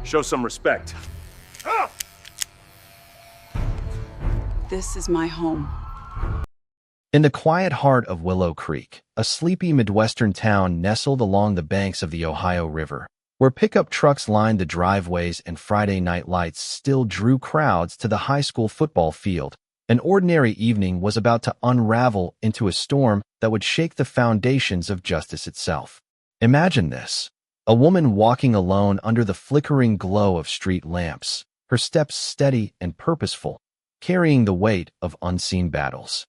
Show some respect. This is my home. In the quiet heart of Willow Creek, a sleepy Midwestern town nestled along the banks of the Ohio River, where pickup trucks lined the driveways and Friday night lights still drew crowds to the high school football field, an ordinary evening was about to unravel into a storm that would shake the foundations of justice itself. Imagine this: a woman walking alone under the flickering glow of street lamps, her steps steady and purposeful, carrying the weight of unseen battles.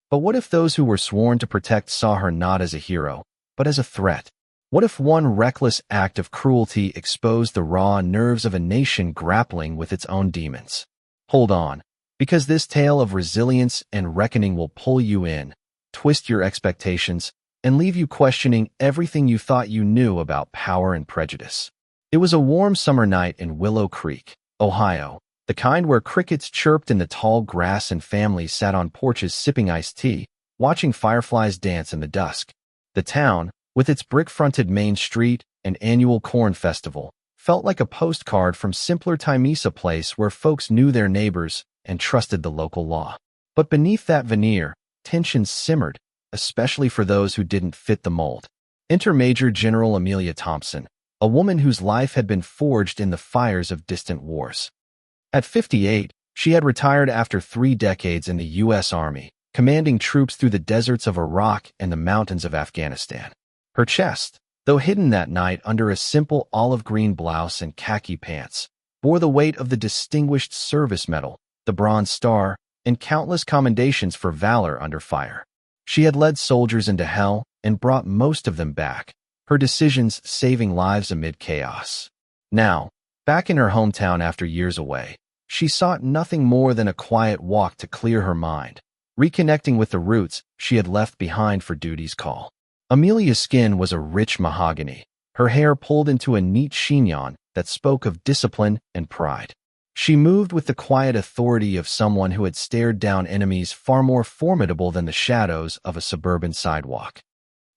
But what if those who were sworn to protect saw her not as a hero, but as a threat? What if one reckless act of cruelty exposed the raw nerves of a nation grappling with its own demons? Hold on, because this tale of resilience and reckoning will pull you in, twist your expectations, and leave you questioning everything you thought you knew about power and prejudice. It was a warm summer night in Willow Creek, Ohio, the kind where crickets chirped in the tall grass and families sat on porches sipping iced tea, watching fireflies dance in the dusk. The town, with its brick-fronted main street and annual corn festival, felt like a postcard from simpler times, a place where folks knew their neighbors and trusted the local law. But beneath that veneer, tensions simmered, especially for those who didn't fit the mold. Enter Major General Amelia Thompson, a woman whose life had been forged in the fires of distant wars. At 58, she had retired after 3 decades in the U.S. Army, commanding troops through the deserts of Iraq and the mountains of Afghanistan. Her chest, though hidden that night under a simple olive green blouse and khaki pants, bore the weight of the Distinguished Service Medal, the Bronze Star, and countless commendations for valor under fire. She had led soldiers into hell and brought most of them back, her decisions saving lives amid chaos. Now, back in her hometown after years away, she sought nothing more than a quiet walk to clear her mind, reconnecting with the roots she had left behind for duty's call. Amelia's skin was a rich mahogany, her hair pulled into a neat chignon that spoke of discipline and pride. She moved with the quiet authority of someone who had stared down enemies far more formidable than the shadows of a suburban sidewalk.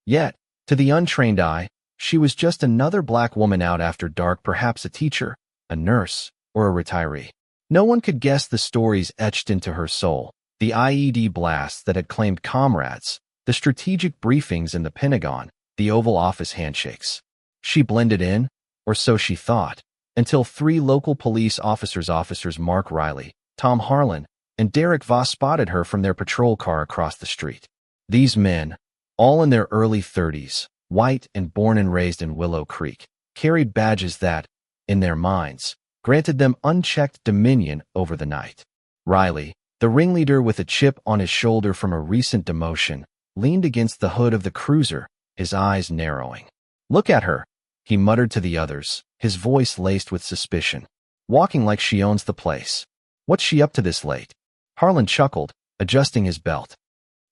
Yet, to the untrained eye, she was just another black woman out after dark, perhaps a teacher, a nurse, or a retiree. No one could guess the stories etched into her soul, the IED blasts that had claimed comrades, the strategic briefings in the Pentagon, the Oval Office handshakes. She blended in, or so she thought, until 3 local police officers, Officers Mark Riley, Tom Harlan, and Derek Voss, spotted her from their patrol car across the street. These men, all in their early 30s, white and born and raised in Willow Creek, carried badges that, in their minds, granted them unchecked dominion over the night. Riley, the ringleader with a chip on his shoulder from a recent demotion, leaned against the hood of the cruiser, his eyes narrowing. "Look at her," he muttered to the others, his voice laced with suspicion. "Walking like she owns the place. What's she up to this late?" Harlan chuckled, adjusting his belt.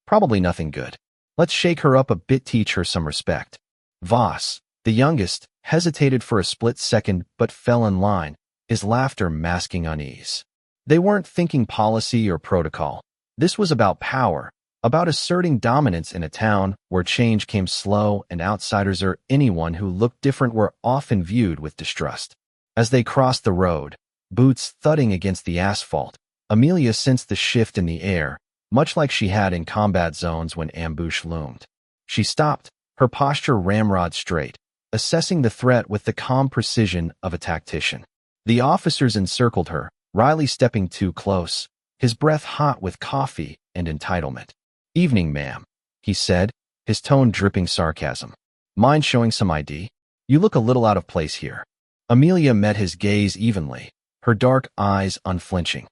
"Probably nothing good. Let's shake her up a bit, teach her some respect." Voss, the youngest, hesitated for a split second but fell in line, his laughter masking unease. They weren't thinking policy or protocol. This was about power, about asserting dominance in a town where change came slow and outsiders or anyone who looked different were often viewed with distrust. As they crossed the road, boots thudding against the asphalt, Amelia sensed the shift in the air, much like she had in combat zones when ambush loomed. She stopped, her posture ramrod straight, assessing the threat with the calm precision of a tactician. The officers encircled her, Riley stepping too close, his breath hot with coffee and entitlement. "Evening, ma'am," he said, his tone dripping sarcasm. "Mind showing some ID? You look a little out of place here." Amelia met his gaze evenly, her dark eyes unflinching.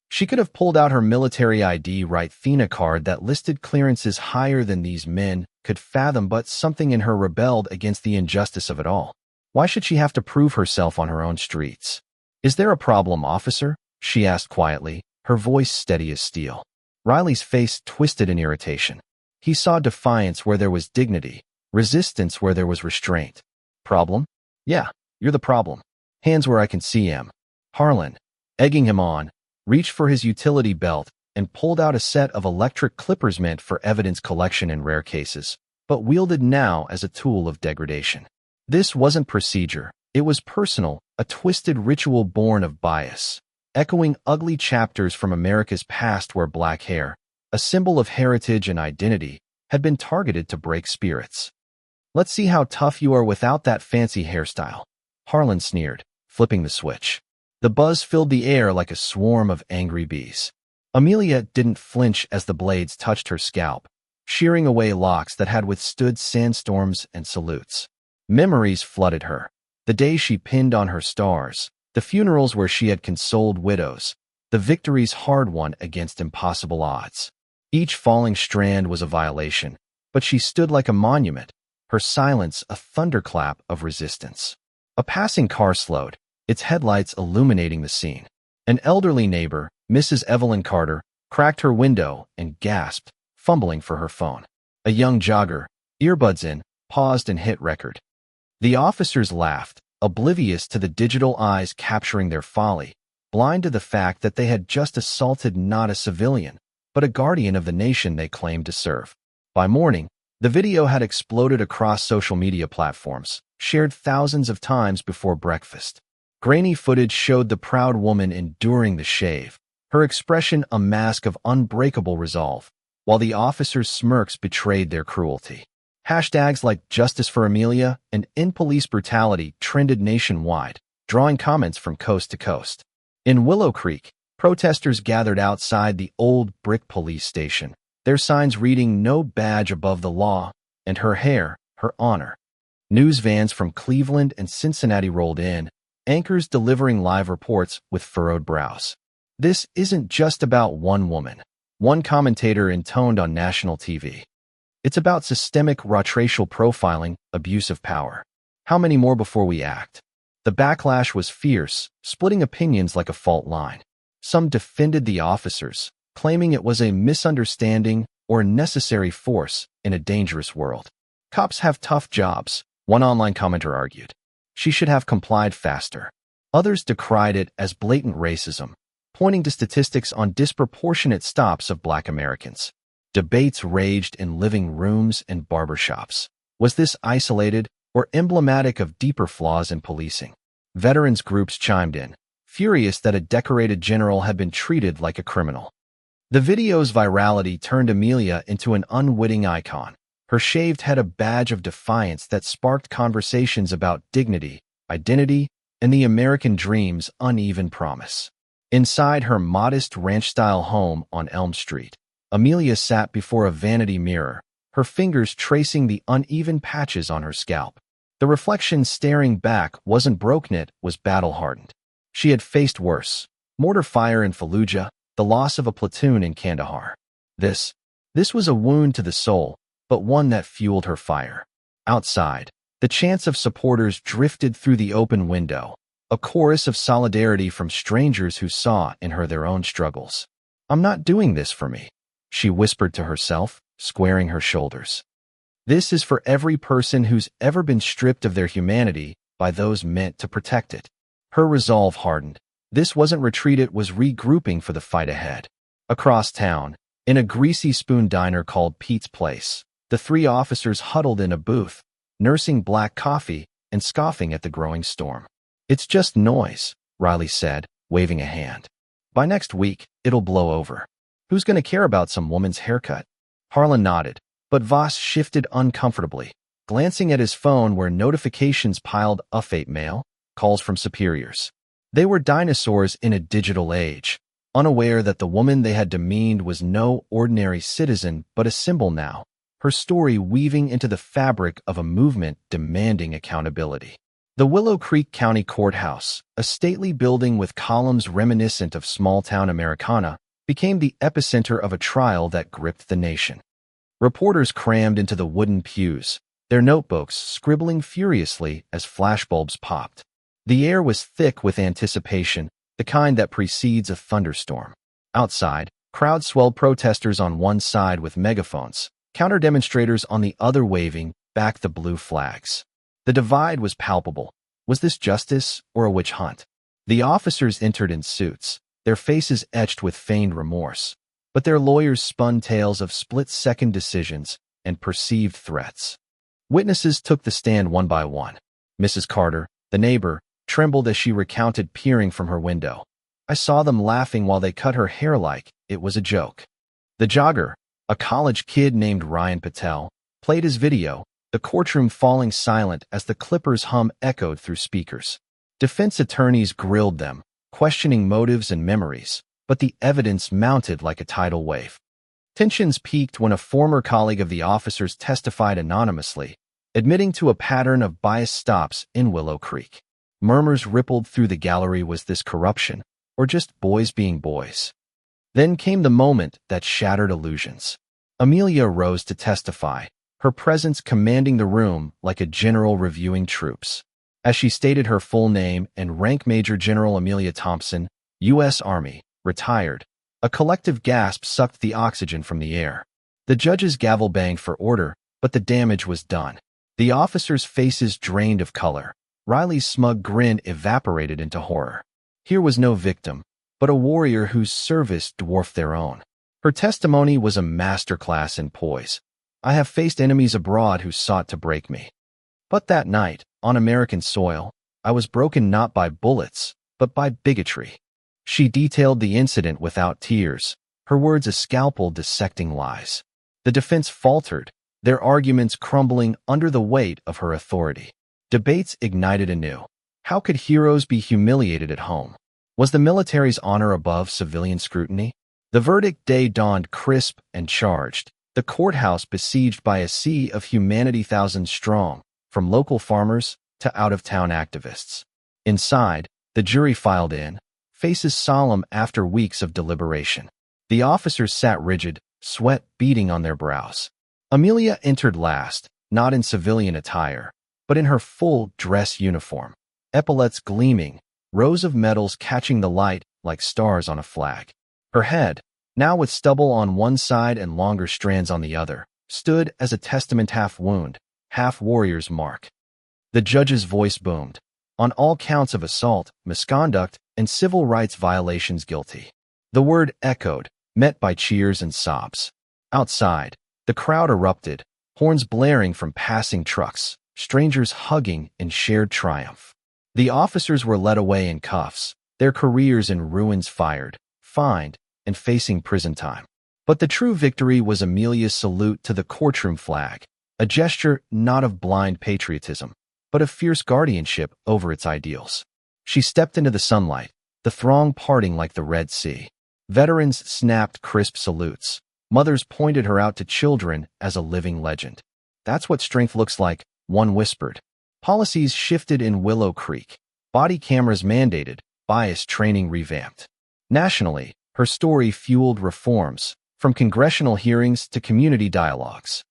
She could have pulled out her military ID right Thena card that listed clearances higher than these men could fathom, but something in her rebelled against the injustice of it all. Why should she have to prove herself on her own streets? "Is there a problem, officer?" she asked quietly, her voice steady as steel. Riley's face twisted in irritation. He saw defiance where there was dignity, resistance where there was restraint. "Problem? Yeah, you're the problem. Hands where I can see 'em." Harlan, egging him on, reached for his utility belt and pulled out a set of electric clippers meant for evidence collection in rare cases, but wielded now as a tool of degradation. This wasn't procedure, It was personal, a twisted ritual born of bias, echoing ugly chapters from America's past where black hair, a symbol of heritage and identity, had been targeted to break spirits. "Let's see how tough you are without that fancy hairstyle," Harlan sneered, flipping the switch. The buzz filled the air like a swarm of angry bees. Amelia didn't flinch as the blades touched her scalp, shearing away locks that had withstood sandstorms and salutes. Memories flooded her. The days she pinned on her stars, the funerals where she had consoled widows, the victories hard-won against impossible odds. Each falling strand was a violation, but she stood like a monument, her silence a thunderclap of resistance. A passing car slowed, its headlights illuminating the scene. An elderly neighbor, Mrs. Evelyn Carter, cracked her window and gasped, fumbling for her phone. A young jogger, earbuds in, paused and hit record. The officers laughed, oblivious to the digital eyes capturing their folly, blind to the fact that they had just assaulted not a civilian, but a guardian of the nation they claimed to serve. By morning, the video had exploded across social media platforms, shared thousands of times before breakfast. Grainy footage showed the proud woman enduring the shave, her expression a mask of unbreakable resolve, while the officers' smirks betrayed their cruelty. Hashtags like "Justice for Amelia" and "End Police Brutality" trended nationwide, drawing comments from coast to coast. In Willow Creek, protesters gathered outside the old brick police station, their signs reading "No badge above the law" and "Her hair, her honor." News vans from Cleveland and Cincinnati rolled in, anchors delivering live reports with furrowed brows. "This isn't just about one woman," one commentator intoned on national TV. "It's about systemic racial profiling, abuse of power. How many more before we act?" The backlash was fierce, splitting opinions like a fault line. Some defended the officers, claiming it was a misunderstanding or necessary force in a dangerous world. "Cops have tough jobs," one online commenter argued. "She should have complied faster." Others decried it as blatant racism, pointing to statistics on disproportionate stops of Black Americans. Debates raged in living rooms and barbershops. Was this isolated or emblematic of deeper flaws in policing? Veterans groups chimed in, furious that a decorated general had been treated like a criminal. The video's virality turned Amelia into an unwitting icon, her shaved head a badge of defiance that sparked conversations about dignity, identity, and the American dream's uneven promise. Inside her modest ranch-style home on Elm Street, Amelia sat before a vanity mirror, her fingers tracing the uneven patches on her scalp. The reflection staring back wasn't broken, it was battle-hardened. She had faced worse: mortar fire in Fallujah, the loss of a platoon in Kandahar. This was a wound to the soul, but one that fueled her fire. Outside, the chants of supporters drifted through the open window, a chorus of solidarity from strangers who saw in her their own struggles. "I'm not doing this for me," she whispered to herself, squaring her shoulders. "This is for every person who's ever been stripped of their humanity by those meant to protect it." Her resolve hardened. This wasn't retreat, it was regrouping for the fight ahead. Across town, in a greasy spoon diner called Pete's Place, the three officers huddled in a booth, nursing black coffee and scoffing at the growing storm. "It's just noise," Riley said, waving a hand. "By next week, it'll blow over. Who's going to care about some woman's haircut?" Harlan nodded, but Voss shifted uncomfortably, glancing at his phone where notifications piled up: fate mail, calls from superiors. They were dinosaurs in a digital age, unaware that the woman they had demeaned was no ordinary citizen but a symbol now, her story weaving into the fabric of a movement demanding accountability. The Willow Creek County Courthouse, a stately building with columns reminiscent of small-town Americana, became the epicenter of a trial that gripped the nation. Reporters crammed into the wooden pews, their notebooks scribbling furiously as flashbulbs popped. The air was thick with anticipation, the kind that precedes a thunderstorm. Outside, crowds swelled, protesters on one side with megaphones, counter-demonstrators on the other waving back the blue flags. The divide was palpable. Was this justice or a witch hunt? The officers entered in suits, their faces etched with feigned remorse, but their lawyers spun tales of split-second decisions and perceived threats. Witnesses took the stand one by one. Mrs. Carter, The neighbor trembled as she recounted, peering from her window. "I saw them laughing while they cut her hair like it was a joke." The jogger, a college kid named Ryan Patel, played his video, the courtroom falling silent as the Clippers' hum echoed through speakers. Defense attorneys grilled them, questioning motives and memories, but the evidence mounted like a tidal wave. Tensions peaked when a former colleague of the officers testified anonymously, admitting to a pattern of biased stops in Willow Creek. Murmurs rippled through the gallery. Was this corruption, or just boys being boys? Then came the moment that shattered illusions. Amelia rose to testify, her presence commanding the room like a general reviewing troops. As she stated her full name and rank, Major General Amelia Thompson, U.S. Army, retired, a collective gasp sucked the oxygen from the air. The judge's gavel banged for order, but the damage was done. The officers' faces drained of color. Riley's smug grin evaporated into horror. Here was no victim, but a warrior whose service dwarfed their own. Her testimony was a masterclass in poise. "I have faced enemies abroad who sought to break me. But that night, on American soil, I was broken not by bullets, but by bigotry." She detailed the incident without tears, her words a scalpel dissecting lies. The defense faltered, their arguments crumbling under the weight of her authority. Debates ignited anew. How could heroes be humiliated at home? Was the military's honor above civilian scrutiny? The verdict day dawned crisp and charged, the courthouse besieged by a sea of humanity, thousands strong, from local farmers to out-of-town activists. Inside, the jury filed in, faces solemn after weeks of deliberation. The officers sat rigid, sweat beading on their brows. Amelia entered last, not in civilian attire, but in her full dress uniform, epaulets gleaming, rows of medals catching the light like stars on a flag. Her head, now with stubble on one side and longer strands on the other, stood as a testament, half wound, half warrior's mark. The judge's voice boomed. On all counts of assault, misconduct, and civil rights violations, guilty. The word echoed, met by cheers and sobs. Outside, the crowd erupted, horns blaring from passing trucks, strangers hugging in shared triumph. The officers were led away in cuffs, their careers in ruins, fired, fined, and facing prison time. But the true victory was Amelia's salute to the courtroom flag, a gesture not of blind patriotism, but of fierce guardianship over its ideals. She stepped into the sunlight, the throng parting like the Red Sea. Veterans snapped crisp salutes. Mothers pointed her out to children as a living legend. "That's what strength looks like," one whispered. Policies shifted in Willow Creek. Body cameras mandated, bias training revamped. Nationally, her story fueled reforms, from congressional hearings to community dialogues.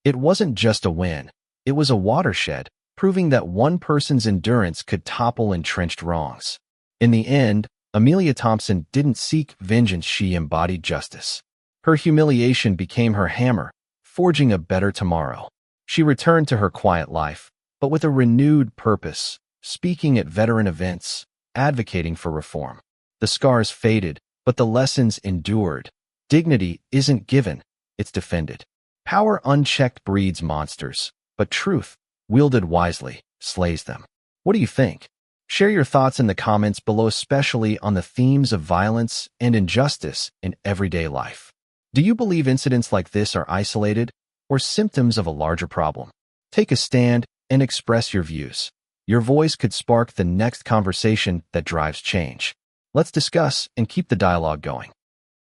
It wasn't just a win. It was a watershed, proving that one person's endurance could topple entrenched wrongs. In the end, Amelia Thompson didn't seek vengeance, she embodied justice. Her humiliation became her hammer, forging a better tomorrow. She returned to her quiet life, but with a renewed purpose, speaking at veteran events, advocating for reform. The scars faded, but the lessons endured. Dignity isn't given, it's defended. Power unchecked breeds monsters, but truth, wielded wisely, slays them. What do you think? Share your thoughts in the comments below, especially on the themes of violence and injustice in everyday life. Do you believe incidents like this are isolated or symptoms of a larger problem? Take a stand and express your views. Your voice could spark the next conversation that drives change. Let's discuss and keep the dialogue going.